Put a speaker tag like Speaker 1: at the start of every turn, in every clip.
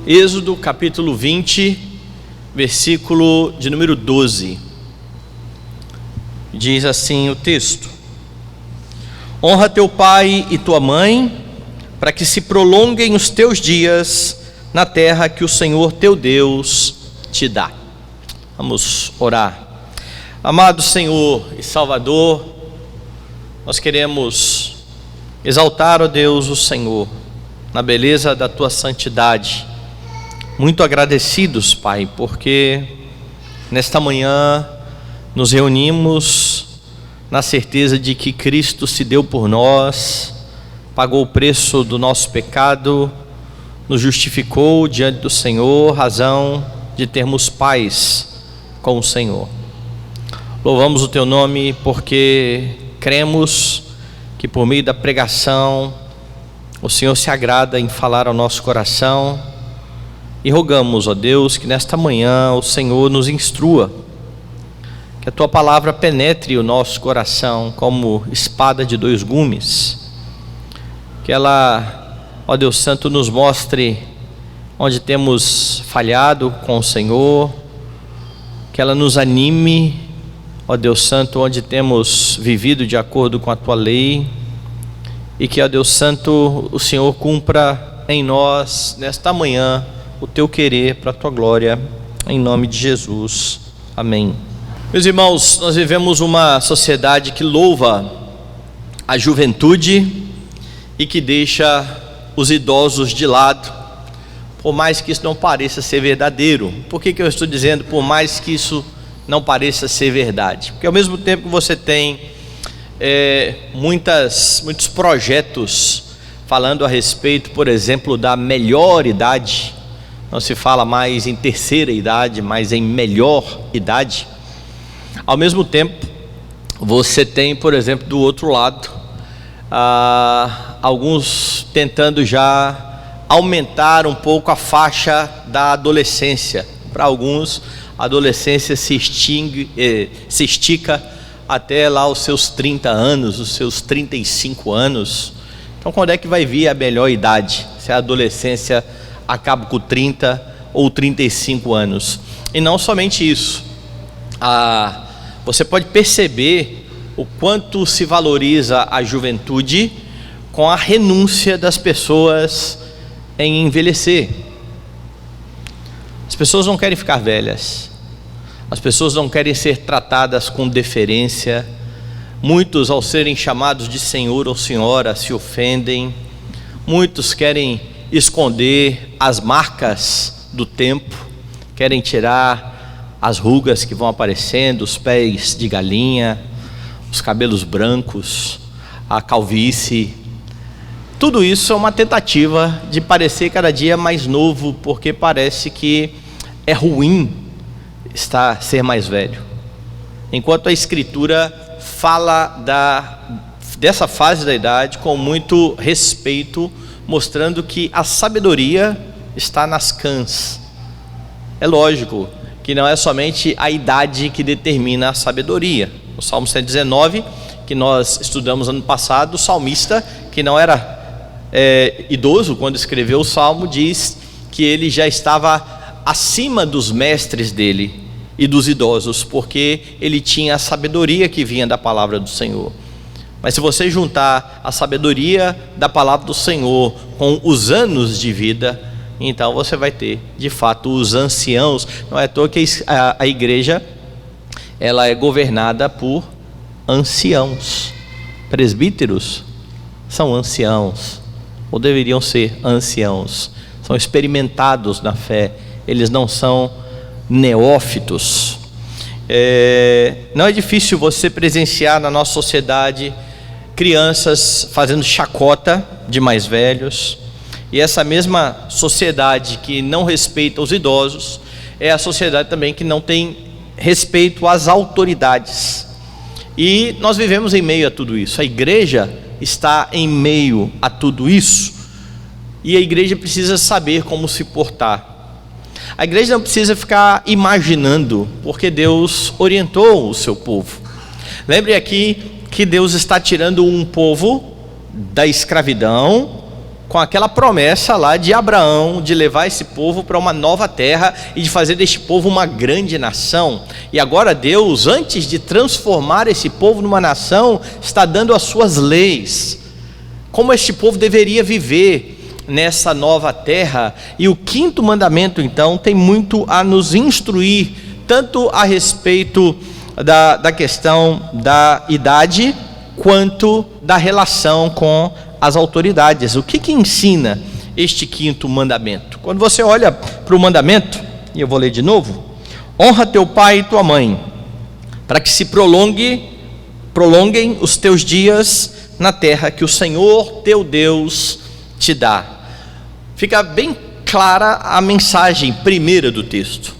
Speaker 1: Êxodo capítulo 20, versículo de número 12. Diz assim o texto: Honra teu pai e tua mãe, para que se prolonguem os teus dias na terra que o Senhor teu Deus te dá. Vamos orar. Amado Senhor e Salvador, nós queremos exaltar, ó Deus, o Senhor, na beleza da tua santidade. Muito agradecidos, Pai, porque nesta manhã nos reunimos na certeza de que Cristo se deu por nós, pagou o preço do nosso pecado, nos justificou diante do Senhor, razão de termos paz com o Senhor. Louvamos o teu nome porque cremos que por meio da pregação o Senhor se agrada em falar ao nosso coração, e rogamos, ó Deus, que nesta manhã o Senhor nos instrua, que a tua palavra penetre o nosso coração como espada de dois gumes, que ela, ó Deus Santo, nos mostre onde temos falhado com o Senhor, que ela nos anime, ó Deus Santo, onde temos vivido de acordo com a tua lei, e que, ó Deus Santo, o Senhor cumpra em nós nesta manhã o teu querer para a tua glória, em nome de Jesus, amém. Meus irmãos, nós vivemos uma sociedade que louva a juventude e que deixa os idosos de lado, por mais que isso não pareça ser verdadeiro. Por que eu estou dizendo por mais que isso não pareça ser verdade? Porque ao mesmo tempo que você tem muitos projetos falando a respeito, por exemplo, da melhor idade, não se fala mais em terceira idade, mas em melhor idade. Ao mesmo tempo, você tem, por exemplo, do outro lado, alguns tentando já aumentar um pouco a faixa da adolescência. Para alguns, a adolescência se estica até lá os seus 30 anos, os seus 35 anos. Então, quando é que vai vir a melhor idade? Se a adolescência acaba com 30 ou 35 anos. E não somente isso, você pode perceber o quanto se valoriza a juventude com a renúncia das pessoas em envelhecer. As pessoas não querem ficar velhas, as pessoas não querem ser tratadas com deferência. Muitos, ao serem chamados de senhor ou senhora, se ofendem. Muitos querem esconder as marcas do tempo, querem tirar as rugas que vão aparecendo, os pés de galinha, os cabelos brancos, a calvície. Tudo isso é uma tentativa de parecer cada dia mais novo, porque parece que é ruim ser mais velho. Enquanto a Escritura fala dessa fase da idade com muito respeito, mostrando que a sabedoria está nas cãs. É lógico que não é somente a idade que determina a sabedoria. O Salmo 119, que nós estudamos ano passado, o salmista, que não era idoso quando escreveu o Salmo, diz que ele já estava acima dos mestres dele e dos idosos, porque ele tinha a sabedoria que vinha da palavra do Senhor. Mas se você juntar a sabedoria da palavra do Senhor com os anos de vida, então você vai ter, de fato, os anciãos. Não é à toa que a igreja, ela é governada por anciãos. Presbíteros são anciãos, ou deveriam ser anciãos. São experimentados na fé, eles não são neófitos. Não é difícil você presenciar na nossa sociedade crianças fazendo chacota de mais velhos, e essa mesma sociedade que não respeita os idosos é a sociedade também que não tem respeito às autoridades. E nós vivemos em meio a tudo isso. A igreja está em meio a tudo isso, e a igreja precisa saber como se portar. A igreja não precisa ficar imaginando, porque Deus orientou o seu povo. Lembre aqui que Deus está tirando um povo da escravidão com aquela promessa lá de Abraão de levar esse povo para uma nova terra e de fazer deste povo uma grande nação. E agora Deus, antes de transformar esse povo numa nação, está dando as suas leis, como este povo deveria viver nessa nova terra. E o quinto mandamento, então, tem muito a nos instruir, tanto a respeito da questão da idade, quanto da relação com as autoridades. O que ensina este quinto mandamento? Quando você olha para o mandamento, e eu vou ler de novo: honra teu pai e tua mãe, para que se prolonguem os teus dias na terra que o Senhor teu Deus te dá. Fica bem clara a mensagem primeira do texto.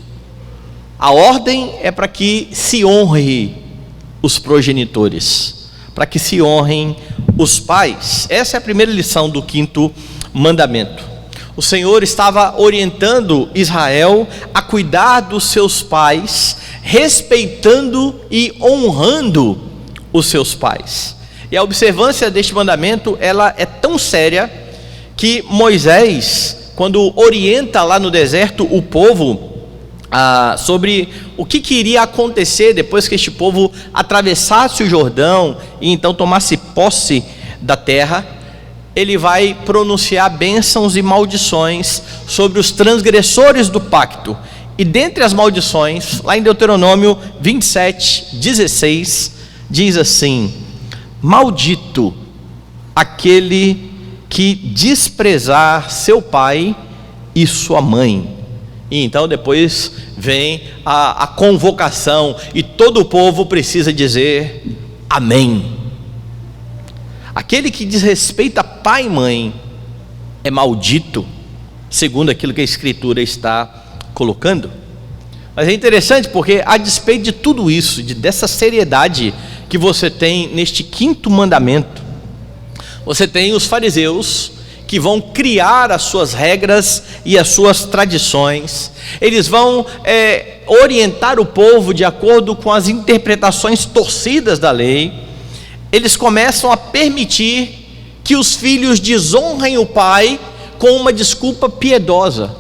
Speaker 1: A ordem é para que se honre os progenitores, para que se honrem os pais. Essa é a primeira lição do quinto mandamento. O Senhor estava orientando Israel a cuidar dos seus pais, respeitando e honrando os seus pais. E a observância deste mandamento, ela é tão séria que Moisés, quando orienta lá no deserto o povo sobre o que iria acontecer depois que este povo atravessasse o Jordão e então tomasse posse da terra, ele vai pronunciar bênçãos e maldições sobre os transgressores do pacto. E dentre as maldições, lá em Deuteronômio 27:16, diz assim: maldito aquele que desprezar seu pai e sua mãe. E então depois vem a convocação, e todo o povo precisa dizer amém. Aquele que desrespeita pai e mãe é maldito, segundo aquilo que a Escritura está colocando. Mas é interessante porque, a despeito de tudo isso, dessa seriedade que você tem neste quinto mandamento, você tem os fariseus que vão criar as suas regras e as suas tradições. Eles vão orientar o povo de acordo com as interpretações torcidas da lei. Eles começam a permitir que os filhos desonrem o pai com uma desculpa piedosa.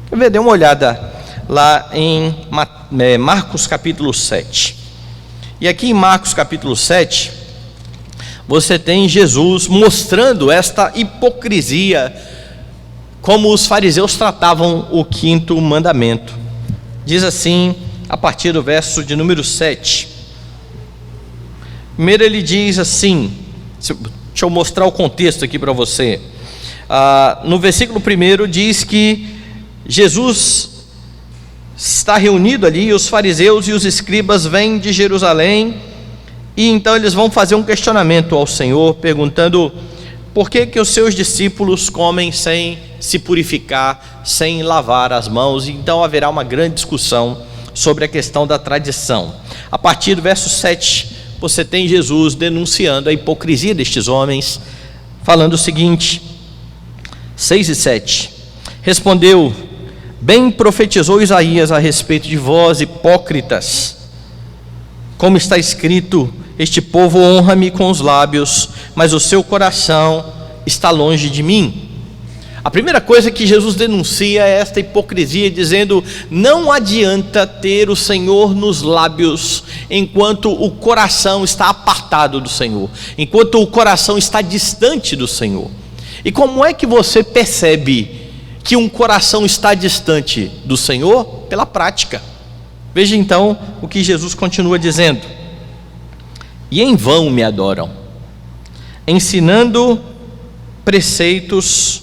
Speaker 1: Quer ver? Dê uma olhada lá em Marcos capítulo 7. E aqui em Marcos capítulo 7, você tem Jesus mostrando esta hipocrisia, como os fariseus tratavam o quinto mandamento. Diz assim, a partir do verso de número 7. Primeiro ele diz assim, deixa eu mostrar o contexto aqui para você. No versículo 1 diz que Jesus está reunido ali, e os fariseus e os escribas vêm de Jerusalém, e então eles vão fazer um questionamento ao Senhor, perguntando por que os seus discípulos comem sem se purificar, sem lavar as mãos. E então haverá uma grande discussão sobre a questão da tradição. A partir do verso 7, você tem Jesus denunciando a hipocrisia destes homens, falando o seguinte, 6 e 7, respondeu: bem profetizou Isaías a respeito de vós, hipócritas, como está escrito: este povo honra-me com os lábios, mas o seu coração está longe de mim. A primeira coisa que Jesus denuncia é esta hipocrisia, dizendo: não adianta ter o Senhor nos lábios, enquanto o coração está apartado do Senhor, enquanto o coração está distante do Senhor. E como é que você percebe que um coração está distante do Senhor? Pela prática. Veja então o que Jesus continua dizendo: e em vão me adoram, ensinando preceitos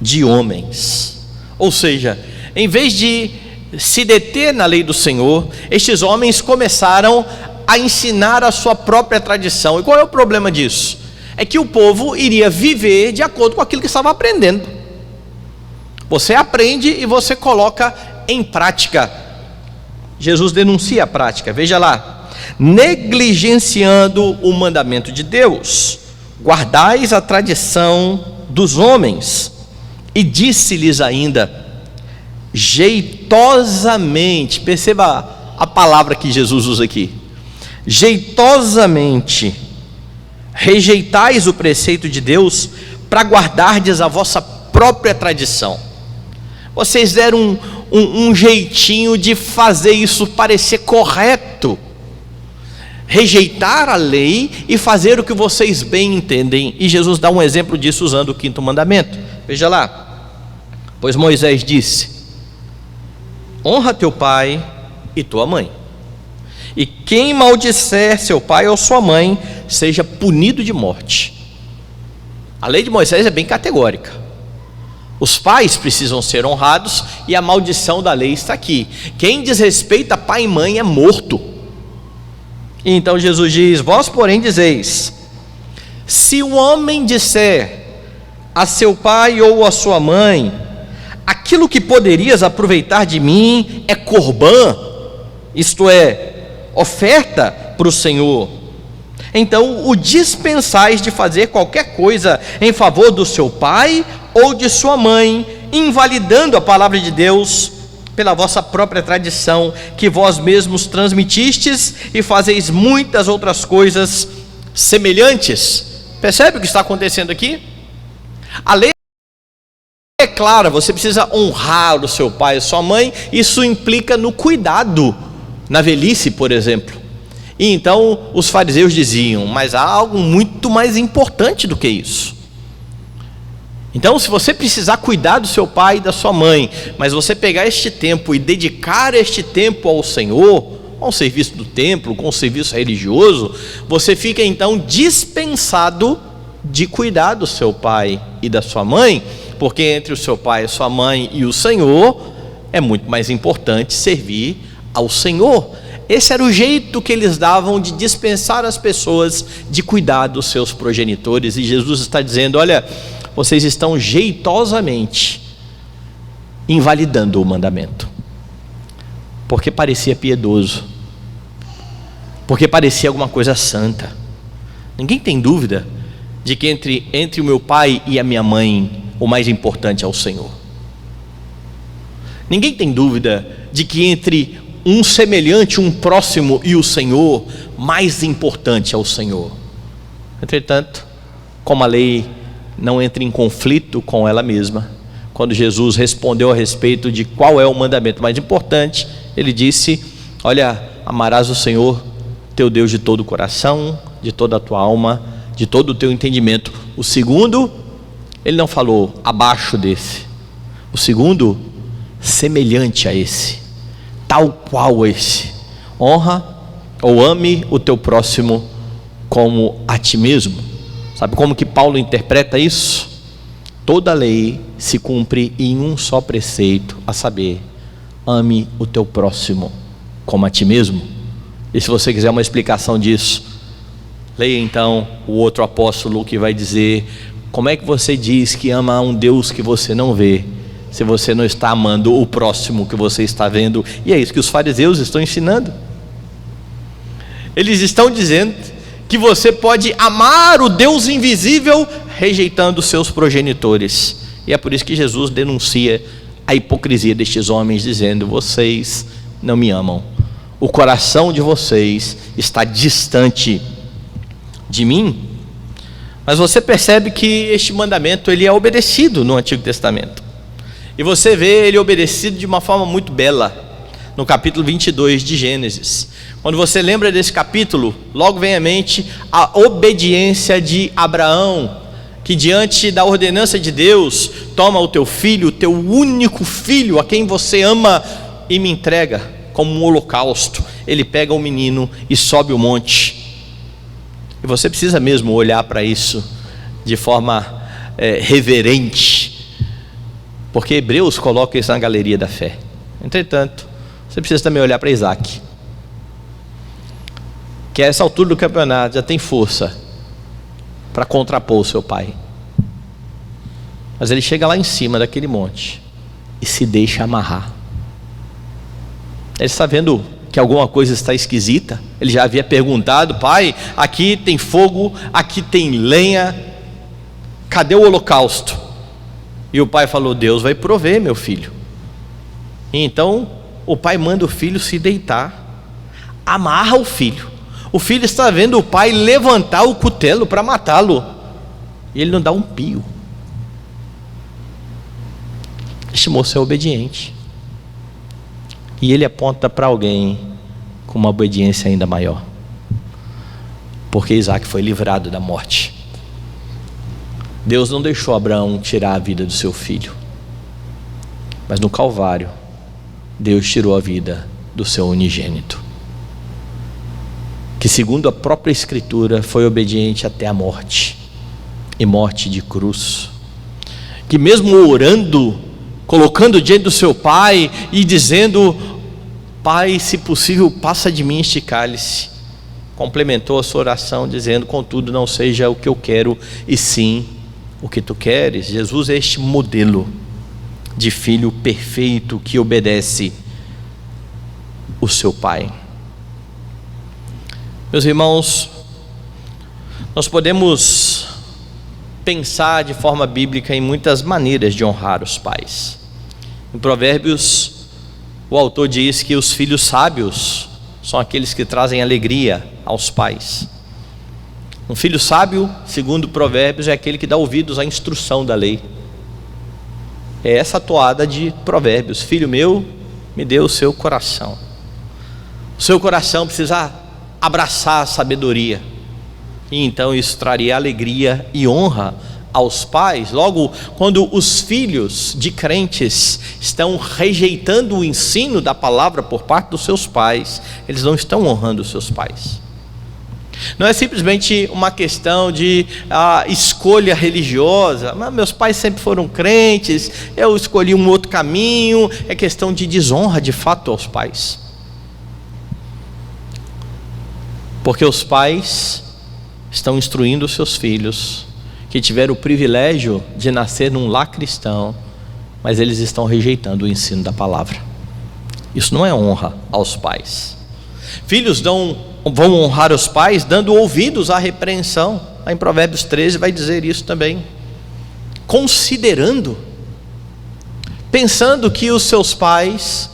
Speaker 1: de homens. Ou seja, em vez de se deter na lei do Senhor, estes homens começaram a ensinar a sua própria tradição. E qual é o problema disso? É que o povo iria viver de acordo com aquilo que estava aprendendo. Você aprende e você coloca em prática. Jesus denuncia a prática, veja lá: negligenciando o mandamento de Deus, guardais a tradição dos homens. E disse-lhes ainda, jeitosamente, perceba a palavra que Jesus usa aqui, jeitosamente rejeitais o preceito de Deus para guardardes a vossa própria tradição. Vocês deram um jeitinho de fazer isso parecer correto, rejeitar a lei e fazer o que vocês bem entendem. E Jesus dá um exemplo disso usando o 5º mandamento. Veja lá: pois Moisés disse: honra teu pai e tua mãe, e quem maldisser seu pai ou sua mãe seja punido de morte. A lei de Moisés é bem categórica. Os pais precisam ser honrados e a maldição da lei está aqui: quem desrespeita pai e mãe é morto. E então Jesus diz: vós porém dizeis, se um homem disser a seu pai ou a sua mãe, aquilo que poderias aproveitar de mim é corbã, isto é, oferta para o Senhor, então o dispensais de fazer qualquer coisa em favor do seu pai ou de sua mãe, invalidando a palavra de Deus pela vossa própria tradição, que vós mesmos transmitistes, e fazeis muitas outras coisas semelhantes. Percebe o que está acontecendo aqui? A lei é clara: você precisa honrar o seu pai e sua mãe. Isso implica no cuidado na velhice, por exemplo. E então os fariseus diziam: mas há algo muito mais importante do que isso. Então, se você precisar cuidar do seu pai e da sua mãe, mas você pegar este tempo e dedicar este tempo ao Senhor, ao serviço do templo, com o serviço religioso, você fica então dispensado de cuidar do seu pai e da sua mãe, porque entre o seu pai, a sua mãe e o Senhor, é muito mais importante servir ao Senhor. Esse era o jeito que eles davam de dispensar as pessoas de cuidar dos seus progenitores. E Jesus está dizendo: olha, vocês estão jeitosamente invalidando o mandamento, porque parecia piedoso, porque parecia alguma coisa santa. Ninguém tem dúvida de que entre o meu pai e a minha mãe, o mais importante é o Senhor. Ninguém tem dúvida de que entre um semelhante, um próximo e o Senhor, mais importante é o Senhor. Entretanto, como a lei não entra em conflito com ela mesma, quando Jesus respondeu a respeito de qual é o mandamento mais importante, ele disse: olha, amarás o Senhor teu Deus de todo o coração, de toda a tua alma, de todo o teu entendimento. O segundo, ele não falou abaixo desse. O segundo, semelhante a esse, tal qual esse: honra ou ame o teu próximo como a ti mesmo. Sabe como que Paulo interpreta isso? Toda a lei se cumpre em um só preceito, a saber, ame o teu próximo como a ti mesmo. E se você quiser uma explicação disso, leia então o outro apóstolo, que vai dizer: como é que você diz que ama um Deus que você não vê, se você não está amando o próximo que você está vendo? E é isso que os fariseus estão ensinando. Eles estão dizendo que você pode amar o Deus invisível rejeitando os seus progenitores. E é por isso que Jesus denuncia a hipocrisia destes homens, dizendo: vocês não me amam, o coração de vocês está distante de mim. Mas você percebe que este mandamento ele é obedecido no Antigo Testamento, e você vê ele obedecido de uma forma muito bela no capítulo 22 de Gênesis. Quando você lembra desse capítulo, logo vem à mente a obediência de Abraão, que diante da ordenança de Deus, toma o teu filho, o teu único filho, a quem você ama, e me entrega como um holocausto. Ele pega o menino e sobe o monte. E você precisa mesmo olhar para isso de forma reverente, porque Hebreus coloca isso na galeria da fé. Entretanto, você precisa também olhar para Isaac, que a essa altura do campeonato já tem força para contrapor o seu pai, mas ele chega lá em cima daquele monte e se deixa amarrar. Ele está vendo que alguma coisa está esquisita. Ele já havia perguntado: pai, aqui tem fogo, aqui tem lenha, cadê o holocausto? E o pai falou: Deus vai prover, meu filho. E então o pai manda o filho se deitar, amarra o filho. O filho está vendo o pai levantar o cutelo para matá-lo, e ele não dá um pio. Este moço é obediente. E ele aponta para alguém com uma obediência ainda maior. Porque Isaac foi livrado da morte. Deus não deixou Abraão tirar a vida do seu filho. Mas no Calvário, Deus tirou a vida do seu unigênito. Que segundo a própria Escritura, foi obediente até a morte. E morte de cruz. Que mesmo orando, colocando diante do seu pai e dizendo: Pai, se possível, passa de mim este cálice, complementou a sua oração dizendo: contudo, não seja o que eu quero, e sim o que tu queres. Jesus é este modelo de filho perfeito que obedece o seu pai. Meus irmãos, nós podemos pensar de forma bíblica em muitas maneiras de honrar os pais. Em Provérbios, o autor diz que os filhos sábios são aqueles que trazem alegria aos pais. Um filho sábio, segundo Provérbios, é aquele que dá ouvidos à instrução da lei. É essa toada de Provérbios: filho meu, me dê o seu coração. O seu coração precisa abraçar a sabedoria, e então isso traria alegria e honra aos pais. Logo, quando os filhos de crentes estão rejeitando o ensino da palavra por parte dos seus pais, eles não estão honrando os seus pais. Não é simplesmente uma questão de escolha religiosa: meus pais sempre foram crentes, eu escolhi um outro caminho. É questão de desonra de fato aos pais, porque os pais estão instruindo os seus filhos, que tiveram o privilégio de nascer num lar cristão, mas eles estão rejeitando o ensino da palavra. Isso não é honra aos pais. Filhos vão honrar os pais dando ouvidos à repreensão. Em Provérbios 13 vai dizer isso também. Considerando, pensando que os seus pais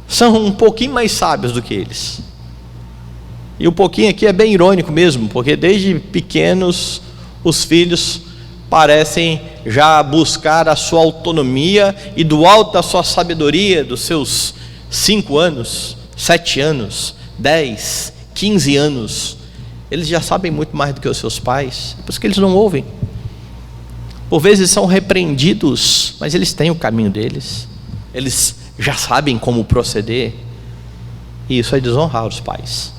Speaker 1: são um pouquinho mais sábios do que eles. E um pouquinho aqui é bem irônico mesmo, porque desde pequenos os filhos parecem já buscar a sua autonomia, e do alto da sua sabedoria, dos seus 5 anos, 7 anos, 10, 15 anos, eles já sabem muito mais do que os seus pais. É por isso que eles não ouvem. Por vezes são repreendidos, mas eles têm o caminho deles, eles já sabem como proceder, e isso é desonrar os pais.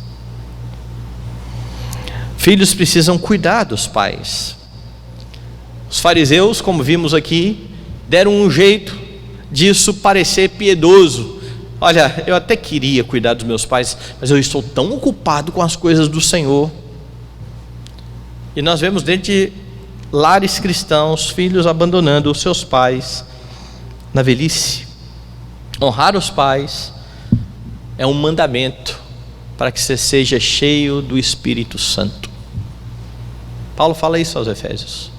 Speaker 1: Filhos precisam cuidar dos pais. Os fariseus, como vimos aqui, deram um jeito disso parecer piedoso. Olha, eu até queria cuidar dos meus pais, mas eu estou tão ocupado com as coisas do Senhor. E nós vemos dentro de lares cristãos, filhos abandonando os seus pais na velhice. Honrar os pais é um mandamento para que você seja cheio do Espírito Santo. Paulo fala isso aos Efésios: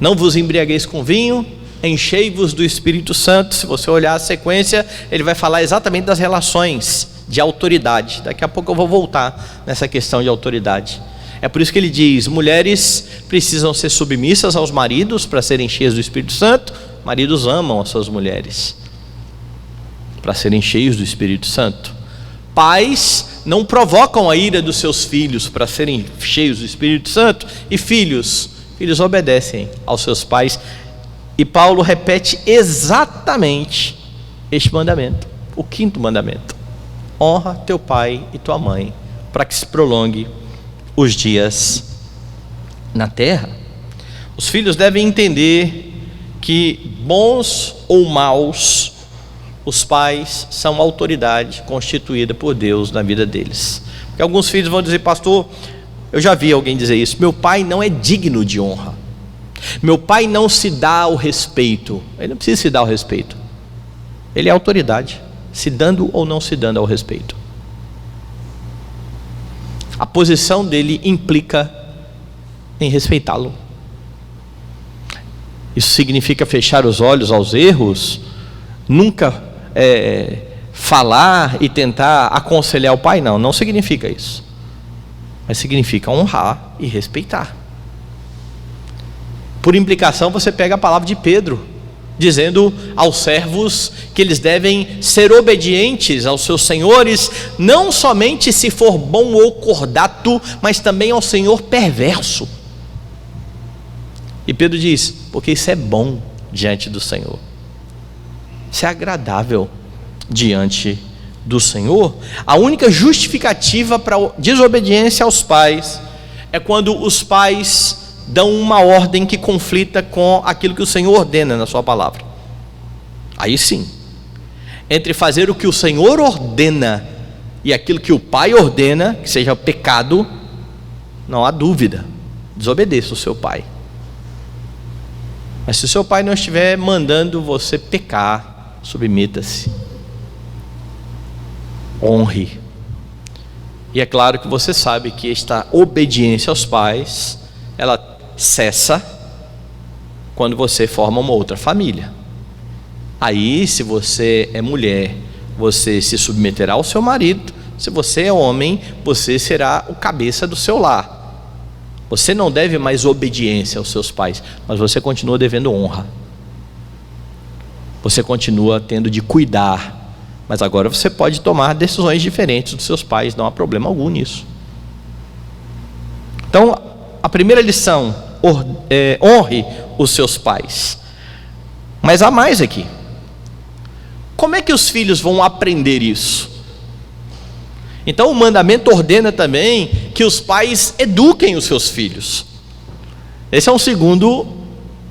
Speaker 1: não vos embriagueis com vinho, enchei-vos do Espírito Santo. Se você olhar a sequência, ele vai falar exatamente das relações de autoridade. Daqui a pouco eu vou voltar nessa questão de autoridade. É por isso que ele diz: mulheres precisam ser submissas aos maridos para serem cheias do Espírito Santo. Maridos amam as suas mulheres para serem cheios do Espírito Santo. Pais não provocam a ira dos seus filhos para serem cheios do Espírito Santo. E filhos obedecem aos seus pais. E Paulo repete exatamente este mandamento, o 5º mandamento: honra teu pai e tua mãe, para que se prolongue os dias na terra. Os filhos devem entender que, bons ou maus, os pais são autoridade constituída por Deus na vida deles. Porque alguns filhos vão dizer: pastor, eu já vi alguém dizer isso, meu pai não é digno de honra, meu pai não se dá o respeito. Ele não precisa se dar o respeito, ele é autoridade, se dando ou não se dando ao respeito. A posição dele implica em respeitá-lo. Isso significa fechar os olhos aos erros, nunca falar e tentar aconselhar o pai? Não significa isso, mas significa honrar e respeitar. Por implicação, você pega a palavra de Pedro dizendo aos servos que eles devem ser obedientes aos seus senhores, não somente se for bom ou cordato, mas também ao senhor perverso. E Pedro diz: porque isso é bom diante do Senhor, isso é agradável diante do Senhor. A única justificativa para a desobediência aos pais é quando os pais dão uma ordem que conflita com aquilo que o Senhor ordena na sua palavra. Aí sim, entre fazer o que o Senhor ordena e aquilo que o pai ordena, que seja pecado, não há dúvida, desobedeça o seu pai. Mas se o seu pai não estiver mandando você pecar, submeta-se, honre. E é claro que você sabe que esta obediência aos pais, ela cessa quando você forma uma outra família. Aí, se você é mulher, você se submeterá ao seu marido. Se você é homem, você será o cabeça do seu lar. Você não deve mais obediência aos seus pais, mas você continua devendo honra. Você continua tendo de cuidar, mas agora você pode tomar decisões diferentes dos seus pais, não há problema algum nisso. Então, a primeira lição: honre os seus pais. Mas há mais aqui. Como é que os filhos vão aprender isso? Então o mandamento ordena também que os pais eduquem os seus filhos. Esse é um segundo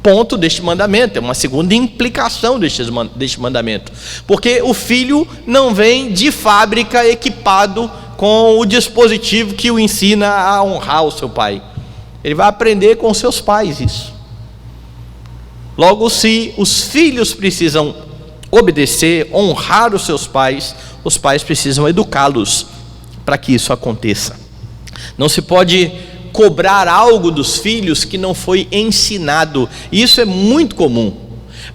Speaker 1: ponto deste mandamento, é uma segunda implicação deste mandamento, porque o filho não vem de fábrica equipado com o dispositivo que o ensina a honrar o seu pai. Ele vai aprender com seus pais isso. Logo, se os filhos precisam obedecer, honrar os seus pais, os pais precisam educá-los para que isso aconteça. Não se pode cobrar algo dos filhos que não foi ensinado. E isso é muito comum.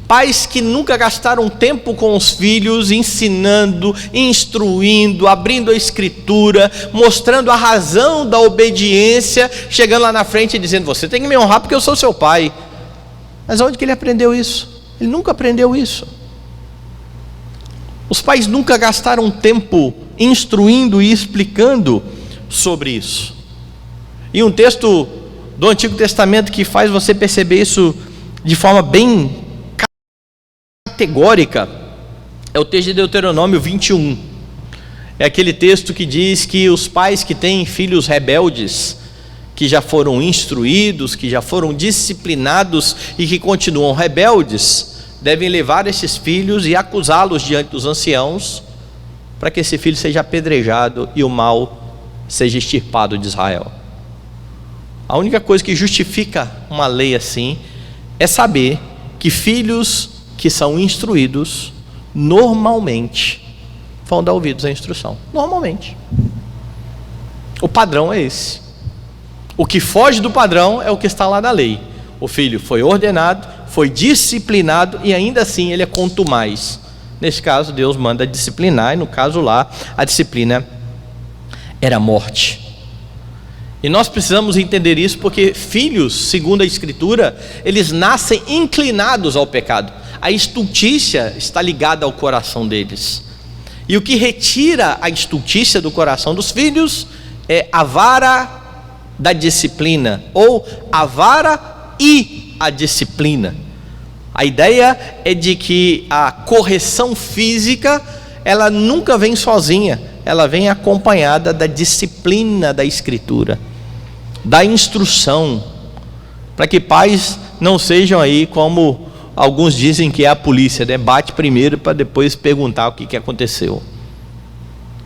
Speaker 1: Pais que nunca gastaram tempo com os filhos, ensinando, instruindo, abrindo a escritura, mostrando a razão da obediência, chegando lá na frente e dizendo: você tem que me honrar porque eu sou seu pai. Mas onde que ele aprendeu isso? Ele nunca aprendeu isso. Os pais nunca gastaram tempo instruindo e explicando sobre isso. E um texto do Antigo Testamento que faz você perceber isso de forma bem categórica é o texto de Deuteronômio 21. É aquele texto que diz que os pais que têm filhos rebeldes, que já foram instruídos, que já foram disciplinados e que continuam rebeldes, devem levar esses filhos e acusá-los diante dos anciãos, para que esse filho seja apedrejado e o mal seja extirpado de Israel. A única coisa que justifica uma lei assim é saber que filhos que são instruídos normalmente vão dar ouvidos à instrução. Normalmente. O padrão é esse. O que foge do padrão é o que está lá na lei. O filho foi ordenado, foi disciplinado e ainda assim ele é contumaz. Nesse caso, Deus manda disciplinar, e no caso lá, a disciplina era morte. E nós precisamos entender isso porque filhos, segundo a Escritura, eles nascem inclinados ao pecado. A estultícia está ligada ao coração deles. E o que retira a estultícia do coração dos filhos é a vara da disciplina, ou a vara e a disciplina. A ideia é de que a correção física, ela nunca vem sozinha, ela vem acompanhada da disciplina da Escritura, da instrução, para que pais não sejam aí como alguns dizem que é a polícia, né? Bate primeiro para depois perguntar o que aconteceu.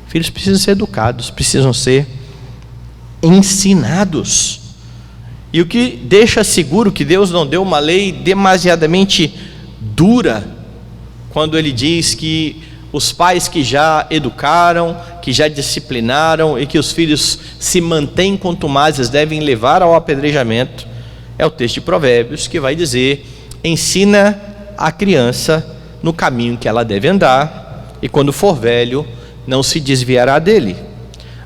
Speaker 1: Filhos precisam ser educados, precisam ser ensinados. E o que deixa seguro que Deus não deu uma lei demasiadamente dura, quando Ele diz que os pais que já educaram, que já disciplinaram e que os filhos se mantêm contumazes devem levar ao apedrejamento, é o texto de Provérbios que vai dizer: ensina a criança no caminho que ela deve andar, e quando for velho não se desviará dele.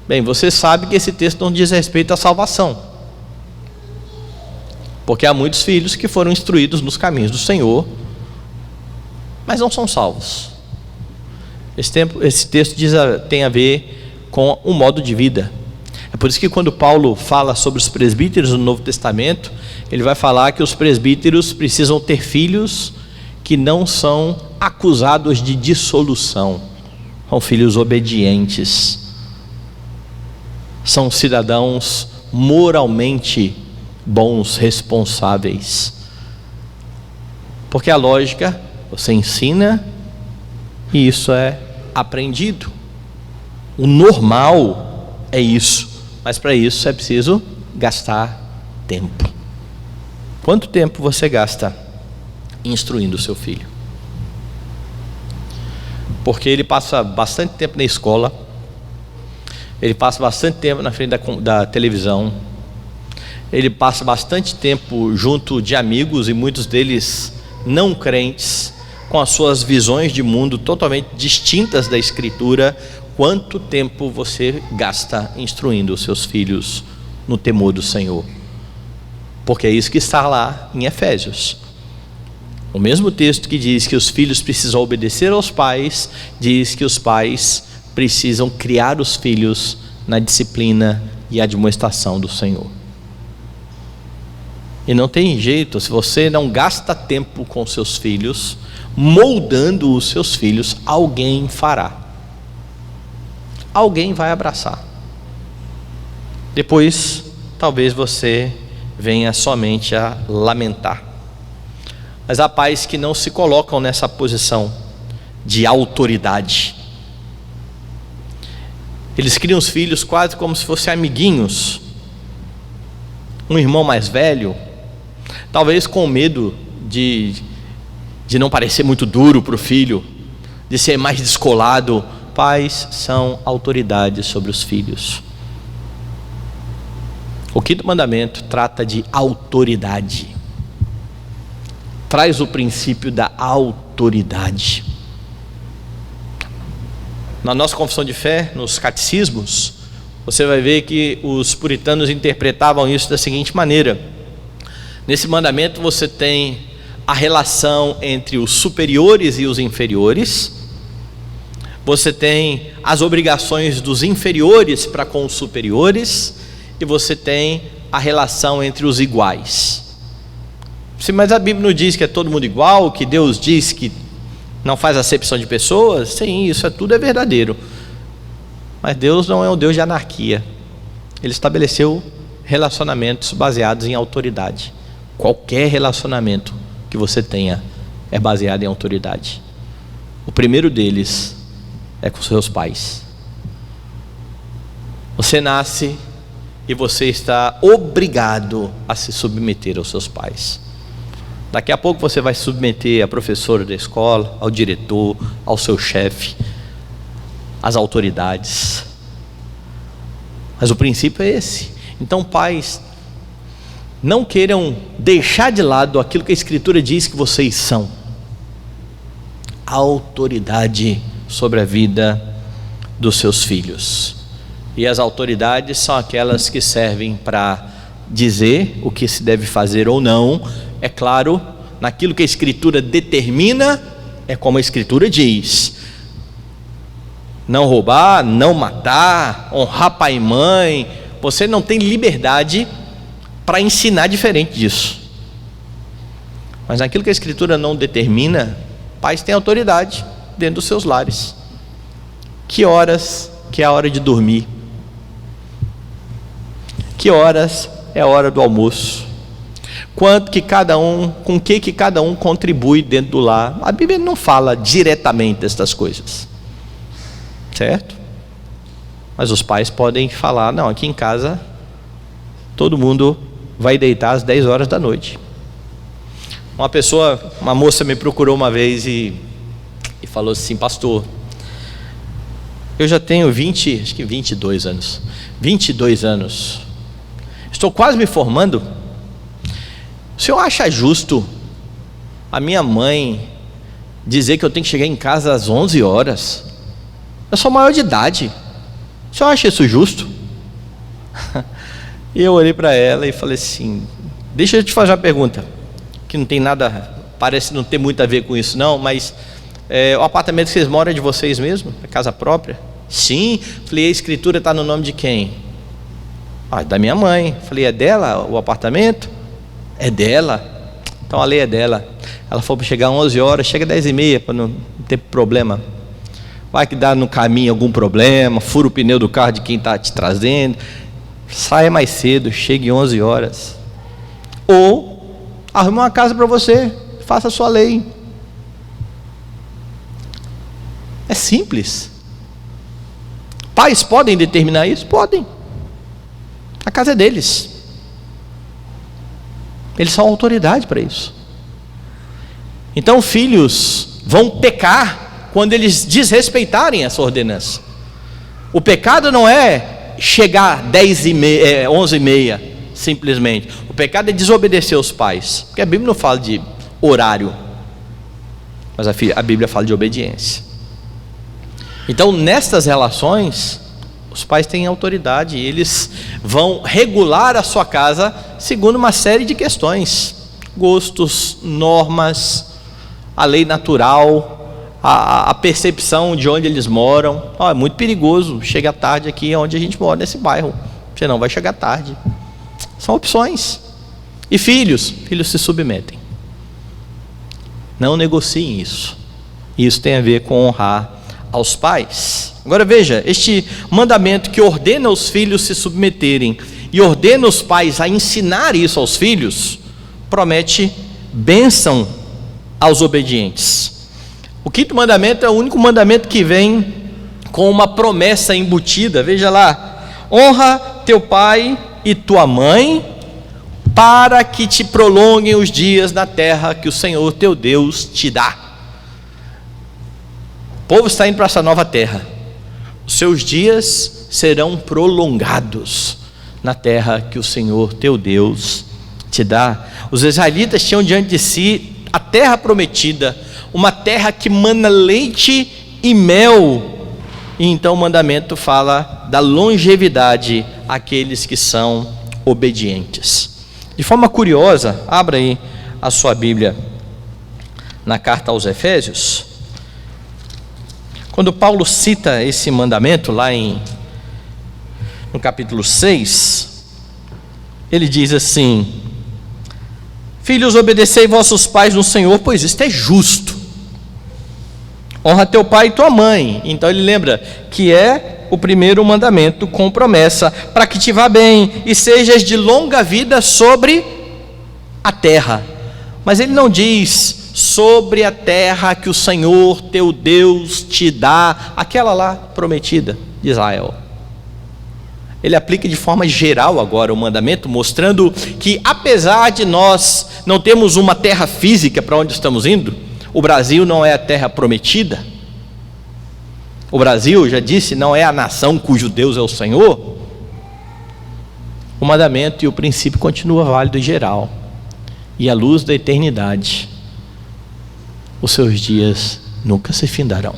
Speaker 1: Bem, você sabe que esse texto não diz respeito à salvação, porque há muitos filhos que foram instruídos nos caminhos do Senhor, mas não são salvos. Esse texto tem a ver com o modo de vida. É por isso que quando Paulo fala sobre os presbíteros no Novo Testamento, ele vai falar que os presbíteros precisam ter filhos que não são acusados de dissolução, são filhos obedientes, são cidadãos moralmente bons, responsáveis. Porque a lógica, você ensina e isso é aprendido. O normal é isso, mas para isso é preciso gastar tempo. Quanto tempo você gasta instruindo o seu filho? Porque ele passa bastante tempo na escola, ele passa bastante tempo na frente da televisão, ele passa bastante tempo junto de amigos, e muitos deles não crentes, com as suas visões de mundo totalmente distintas da Escritura. Quanto tempo você gasta instruindo os seus filhos no temor do Senhor? Porque é isso que está lá em Efésios. O mesmo texto que diz que os filhos precisam obedecer aos pais, diz que os pais precisam criar os filhos na disciplina e admoestação do Senhor. E não tem jeito, se você não gasta tempo com seus filhos, moldando os seus filhos, alguém fará. Alguém vai abraçar. Depois, talvez você venha somente a lamentar. Mas há pais que não se colocam nessa posição de autoridade. Eles criam os filhos quase como se fossem amiguinhos. Um irmão mais velho, talvez com medo de não parecer muito duro para o filho, de ser mais descolado. Pais são autoridades sobre os filhos. O quinto mandamento trata de autoridade. Traz o princípio da autoridade. Na nossa confissão de fé, nos catecismos, você vai ver que os puritanos interpretavam isso da seguinte maneira: nesse mandamento você tem a relação entre os superiores e os inferiores, você tem as obrigações dos inferiores para com os superiores, e você tem a relação entre os iguais. Mas a Bíblia não diz que é todo mundo igual, que Deus diz que não faz acepção de pessoas? Sim, isso tudo é verdadeiro. Mas Deus não é um Deus de anarquia. Ele estabeleceu relacionamentos baseados em autoridade. Qualquer relacionamento que você tenha é baseado em autoridade. O primeiro deles é com seus pais. Você nasce e você está obrigado a se submeter aos seus pais. Daqui a pouco você vai se submeter à professora da escola, ao diretor, ao seu chefe, às autoridades. Mas o princípio é esse. Então, pais, não queiram deixar de lado aquilo que a Escritura diz que vocês são: a autoridade sobre a vida dos seus filhos. E as autoridades são aquelas que servem para dizer o que se deve fazer ou não. É claro, naquilo que a Escritura determina, é como a Escritura diz: não roubar, não matar, honrar pai e mãe. Você não tem liberdade para ensinar diferente disso. Mas naquilo que a Escritura não determina, pais têm autoridade dentro dos seus lares. Que horas que é a hora de dormir? Que horas é a hora do almoço? Quanto que cada um, com que cada um contribui dentro do lar? A Bíblia não fala diretamente destas coisas, certo? Mas os pais podem falar: não, aqui em casa todo mundo vai deitar às 10 horas da noite. Uma moça me procurou uma vez e falou assim: pastor, eu já tenho 22 anos, estou quase me formando. O senhor acha justo a minha mãe dizer que eu tenho que chegar em casa às 11 horas? Eu sou maior de idade. O senhor acha isso justo? E eu olhei para ela e falei assim: deixa eu te fazer uma pergunta, que não tem nada, parece não ter muito a ver com isso não, mas o apartamento que vocês moram é de vocês mesmo? É casa própria? Sim. Falei, a escritura está no nome de quem? Da minha mãe. Falei, é dela o apartamento? É dela. Então a lei é dela. Ela falou para chegar às 11 horas, chega às 10h30 para não ter problema. Vai que dá no caminho algum problema, fura o pneu do carro de quem está te trazendo. Saia mais cedo, chegue às 11 horas. Ou arrume uma casa para você, faça a sua lei. É simples. Pais podem determinar isso? Podem. A casa é deles. Eles são autoridade para isso. Então filhos vão pecar quando eles desrespeitarem essa ordenança. O pecado não é chegar 11h30 simplesmente. O pecado é desobedecer os pais, porque a Bíblia não fala de horário, mas a Bíblia fala de obediência. Então nestas relações os pais têm autoridade e eles vão regular a sua casa segundo uma série de questões: gostos, normas, a lei natural, a percepção de onde eles moram. É muito perigoso chegar tarde aqui onde a gente mora, nesse bairro, você não vai chegar tarde. São opções. E filhos se submetem, não negociem isso. Isso tem a ver com honrar aos pais. Agora veja, este mandamento que ordena os filhos se submeterem e ordena os pais a ensinar isso aos filhos, promete bênção aos obedientes. O quinto mandamento é o único mandamento que vem com uma promessa embutida. Veja lá: honra teu pai e tua mãe, para que te prolonguem os dias na terra que o Senhor teu Deus te dá. O povo está indo para essa nova terra. Os seus dias serão prolongados na terra que o Senhor teu Deus te dá. Os israelitas tinham diante de si a terra prometida, uma terra que mana leite e mel. E então o mandamento fala da longevidade àqueles que são obedientes. De forma curiosa, abra aí a sua Bíblia na carta aos Efésios. Quando Paulo cita esse mandamento lá no capítulo 6, ele diz assim: filhos, obedecei vossos pais no Senhor, pois isto é justo. Honra teu pai e tua mãe. Então ele lembra que é o primeiro mandamento com promessa, para que te vá bem e sejas de longa vida sobre a terra. Mas ele não diz sobre a terra que o Senhor teu Deus te dá, aquela lá prometida de Israel. Ele aplica de forma geral agora o mandamento, mostrando que apesar de nós não termos uma terra física para onde estamos indo, o Brasil não é a terra prometida. O Brasil, já disse, não é a nação cujo Deus é o Senhor. O mandamento e o princípio continua válido em geral. E à luz da eternidade, os seus dias nunca se findarão.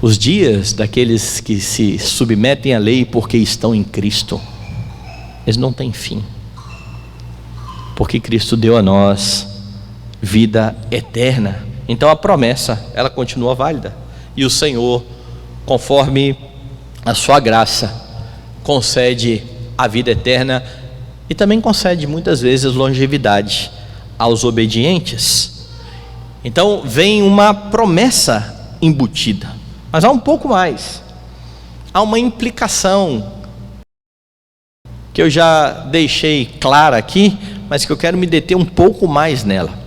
Speaker 1: Os dias daqueles que se submetem à lei porque estão em Cristo, eles não têm fim, porque Cristo deu a nós vida eterna. Então a promessa, ela continua válida, e o Senhor, conforme a sua graça, concede a vida eterna e também concede muitas vezes longevidade aos obedientes. Então vem uma promessa embutida, mas há um pouco mais, há uma implicação que eu já deixei clara aqui, mas que eu quero me deter um pouco mais nela.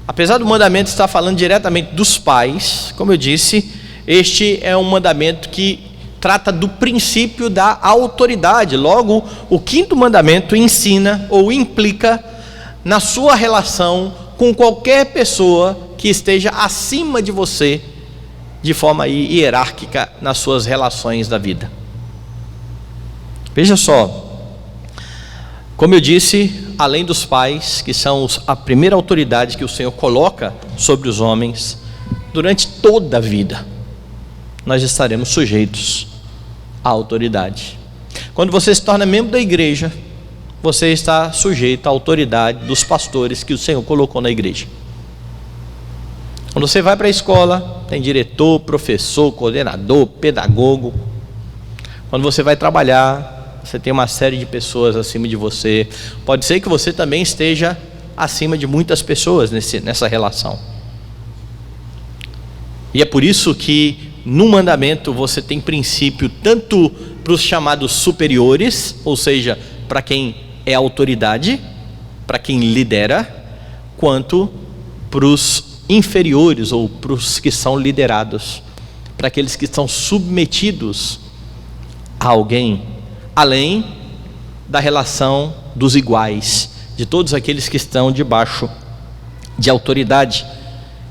Speaker 1: Apesar do mandamento estar falando diretamente dos pais, como eu disse, este é um mandamento que trata do princípio da autoridade. Logo, o quinto mandamento ensina ou implica na sua relação com qualquer pessoa que esteja acima de você, de forma hierárquica nas suas relações da vida. Veja só, como eu disse, além dos pais, que são a primeira autoridade que o Senhor coloca sobre os homens, durante toda a vida, nós estaremos sujeitos à autoridade. Quando você se torna membro da igreja, você está sujeito à autoridade dos pastores que o Senhor colocou na igreja. Quando você vai para a escola, tem diretor, professor, coordenador, pedagogo. Quando você vai trabalhar, você tem uma série de pessoas acima de você. Pode ser que você também esteja acima de muitas pessoas nessa relação. E é por isso que no mandamento você tem princípio tanto para os chamados superiores, ou seja, para quem é autoridade, para quem lidera, quanto para os inferiores ou para os que são liderados, para aqueles que estão submetidos a alguém, além da relação dos iguais, de todos aqueles que estão debaixo de autoridade.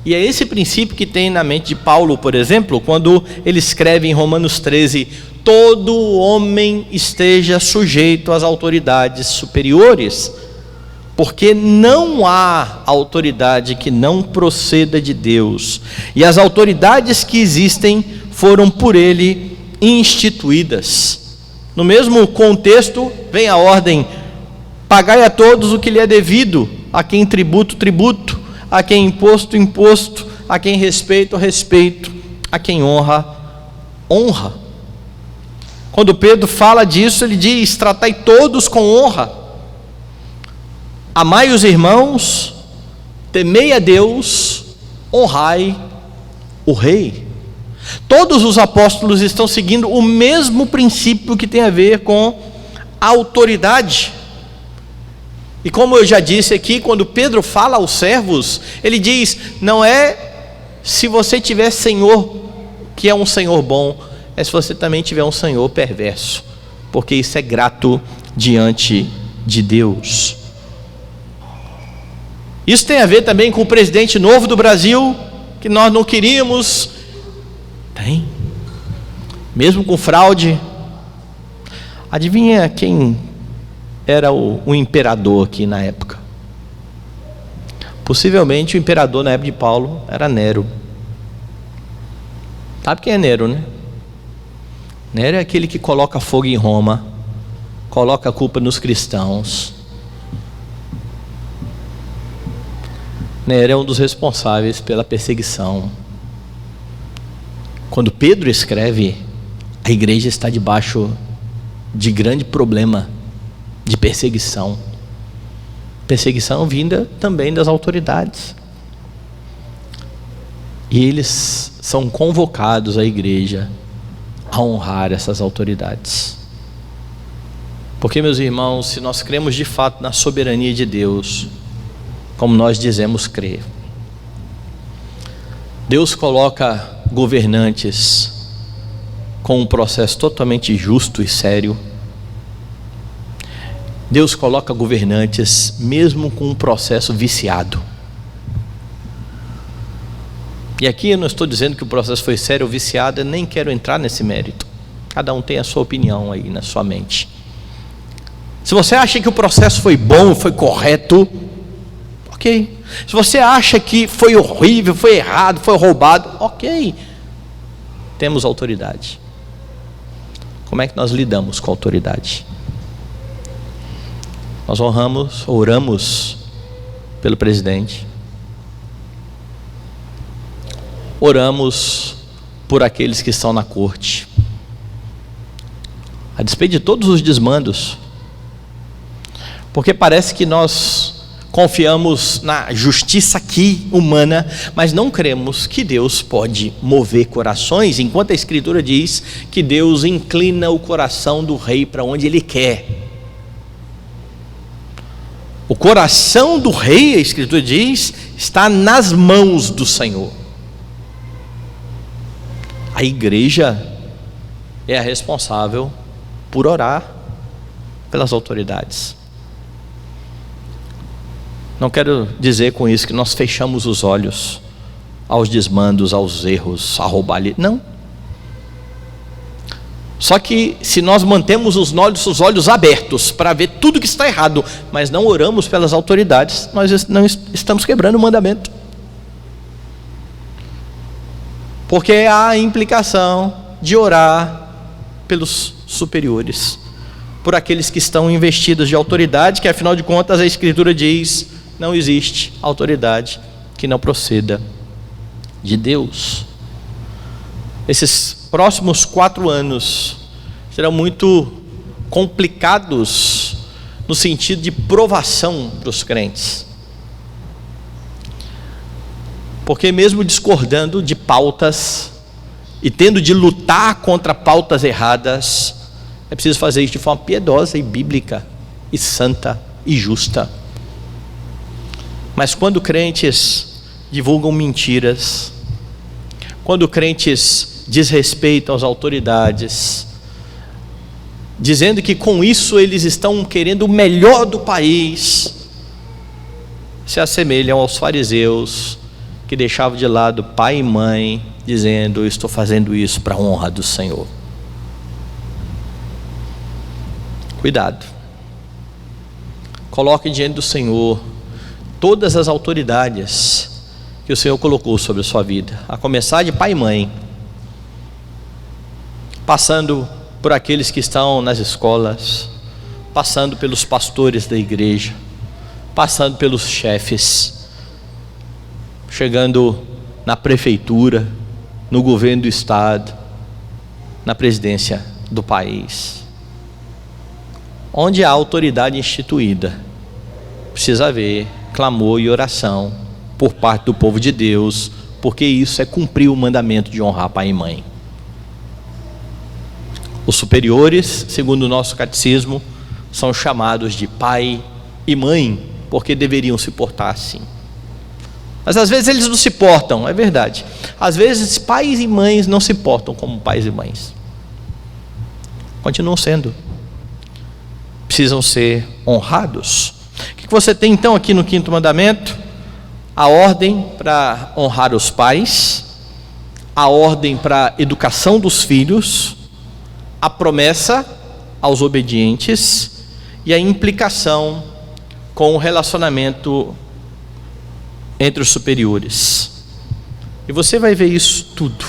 Speaker 1: E é esse princípio que tem na mente de Paulo, por exemplo, quando ele escreve em Romanos 13: todo homem esteja sujeito às autoridades superiores, porque não há autoridade que não proceda de Deus, e as autoridades que existem foram por ele instituídas. No mesmo contexto vem a ordem: pagai a todos o que lhe é devido, a quem tributo, tributo, a quem imposto, imposto, a quem respeito, respeito, a quem honra, honra. Quando Pedro fala disso, ele diz: tratai todos com honra, amai os irmãos, temei a Deus, honrai o rei. Todos os apóstolos estão seguindo o mesmo princípio que tem a ver com a autoridade. E como eu já disse aqui, quando Pedro fala aos servos, ele diz: não é se você tiver senhor que é um senhor bom, é se você também tiver um senhor perverso, porque isso é grato diante de Deus. Isso tem a ver também com o presidente novo do Brasil, que nós não queríamos. Tem, mesmo com fraude. Adivinha quem era o imperador aqui na época? Possivelmente o imperador na época de Paulo era Nero. Sabe quem é Nero, né? Nero é aquele que coloca fogo em Roma, coloca a culpa nos cristãos. Nero é um dos responsáveis pela perseguição. Quando Pedro escreve, a igreja está debaixo de grande problema de perseguição. Perseguição vinda também das autoridades. E eles são convocados à igreja a honrar essas autoridades. Porque, meus irmãos, se nós cremos de fato na soberania de Deus, como nós dizemos crer, Deus coloca governantes com um processo totalmente justo e sério. Deus coloca governantes mesmo com um processo viciado. E aqui eu não estou dizendo que o processo foi sério ou viciado, eu nem quero entrar nesse mérito. Cada um tem a sua opinião aí na sua mente. Se você acha que o processo foi bom, foi correto, ok. Se você acha que foi horrível, foi errado, foi roubado, ok. Temos autoridade. Como é que nós lidamos com a autoridade? Nós oramos pelo presidente, oramos por aqueles que estão na corte, a despeito de todos os desmandos, porque parece que nós confiamos na justiça aqui humana, mas não cremos que Deus pode mover corações, enquanto a Escritura diz que Deus inclina o coração do rei para onde Ele quer. O coração do rei, a Escritura diz, está nas mãos do Senhor. A igreja é a responsável por orar pelas autoridades. Não quero dizer com isso que nós fechamos os olhos aos desmandos, aos erros, a roubalheira. Não. Só que se nós mantemos os olhos abertos para ver tudo que está errado, mas não oramos pelas autoridades, nós não estamos quebrando o mandamento. Porque há a implicação de orar pelos superiores, por aqueles que estão investidos de autoridade, que afinal de contas a Escritura diz: não existe autoridade que não proceda de Deus. Esses próximos 4 anos serão muito complicados no sentido de provação para os crentes, porque mesmo discordando de pautas e tendo de lutar contra pautas erradas, é preciso fazer isso de forma piedosa e bíblica e santa e justa. Mas quando crentes divulgam mentiras, quando crentes desrespeitam as autoridades, dizendo que com isso eles estão querendo o melhor do país, se assemelham aos fariseus que deixavam de lado pai e mãe, dizendo: eu estou fazendo isso para a honra do Senhor. Cuidado. Coloque diante do Senhor todas as autoridades que o Senhor colocou sobre a sua vida, a começar de pai e mãe, passando por aqueles que estão nas escolas, passando pelos pastores da igreja, passando pelos chefes, chegando na prefeitura, no governo do estado, na presidência do país. Onde há autoridade instituída, precisa haver clamor e oração por parte do povo de Deus, porque isso é cumprir o mandamento de honrar pai e mãe. Os superiores, segundo o nosso catecismo, são chamados de pai e mãe, porque deveriam se portar assim. Mas às vezes eles não se portam, é verdade. Às vezes pais e mães não se portam como pais e mães. Continuam sendo. Precisam ser honrados. O que você tem então aqui no 5º mandamento? A ordem para honrar os pais, a ordem para a educação dos filhos, a promessa aos obedientes e a implicação com o relacionamento entre os superiores. E você vai ver isso tudo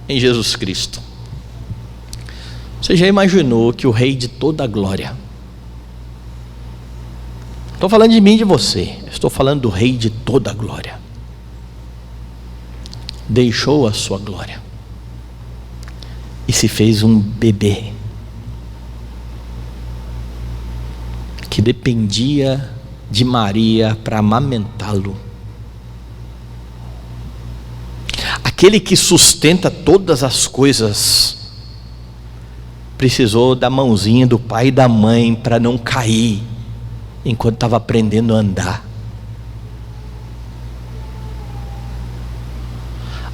Speaker 1: em Jesus Cristo. Você já imaginou que o Rei de toda a glória, estou falando de mim e de você, estou falando do Rei de toda a glória, deixou a sua glória e se fez um bebê que dependia de Maria para amamentá-lo. Aquele que sustenta todas as coisas precisou da mãozinha do pai e da mãe para não cair enquanto estava aprendendo a andar.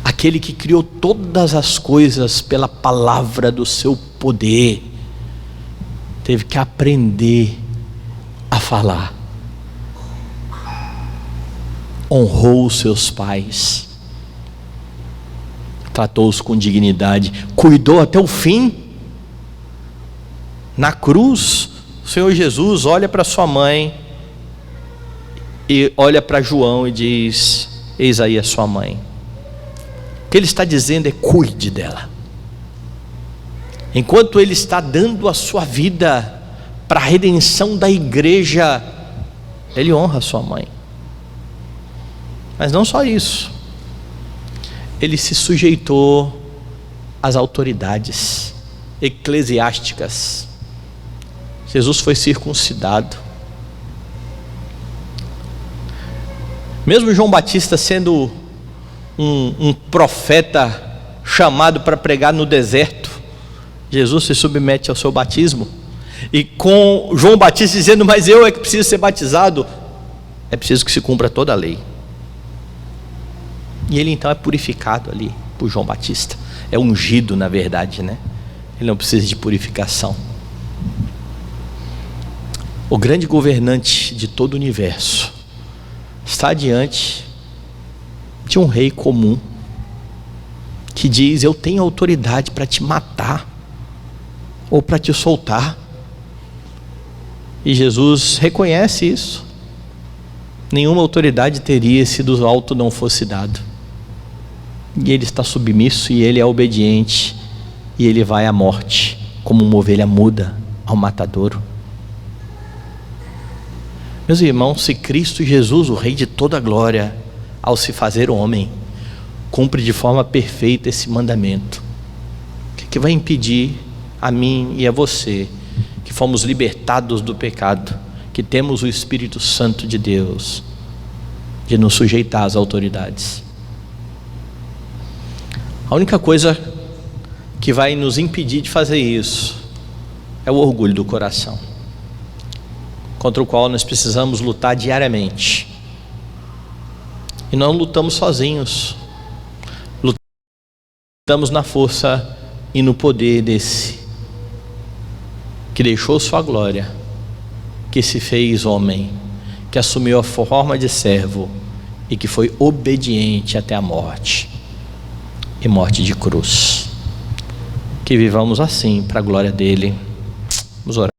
Speaker 1: Aquele que criou todas as coisas pela palavra do seu poder, teve que aprender a falar. Honrou os seus pais, tratou-os com dignidade, cuidou até o fim. Na cruz, o Senhor Jesus olha para sua mãe e olha para João e diz: eis aí a sua mãe. O que ele está dizendo é: cuide dela. Enquanto ele está dando a sua vida para a redenção da igreja, ele honra a sua mãe. Mas não só isso, ele se sujeitou às autoridades eclesiásticas. Jesus foi circuncidado. Mesmo João Batista sendo um profeta chamado para pregar no deserto, Jesus se submete ao seu batismo. E com João Batista dizendo: mas eu é que preciso ser batizado, é preciso que se cumpra toda a lei. E ele então é purificado ali por João Batista, é ungido na verdade, né? Ele não precisa de purificação. O grande governante de todo o universo está diante de um rei comum que diz: eu tenho autoridade para te matar ou para te soltar. E Jesus reconhece isso. Nenhuma autoridade teria se do alto não fosse dado. E ele está submisso, e ele é obediente, e ele vai à morte como uma ovelha muda ao matadouro. Meus irmãos, se Cristo Jesus, o Rei de toda a glória, ao se fazer homem, cumpre de forma perfeita esse mandamento, o que vai impedir a mim e a você, que fomos libertados do pecado, que temos o Espírito Santo de Deus, de nos sujeitar às autoridades? A única coisa que vai nos impedir de fazer isso é o orgulho do coração, contra o qual nós precisamos lutar diariamente. E não lutamos sozinhos, lutamos na força e no poder desse que deixou sua glória, que se fez homem, que assumiu a forma de servo e que foi obediente até a morte, e morte de cruz. Que vivamos assim para a glória dele. Vamos orar.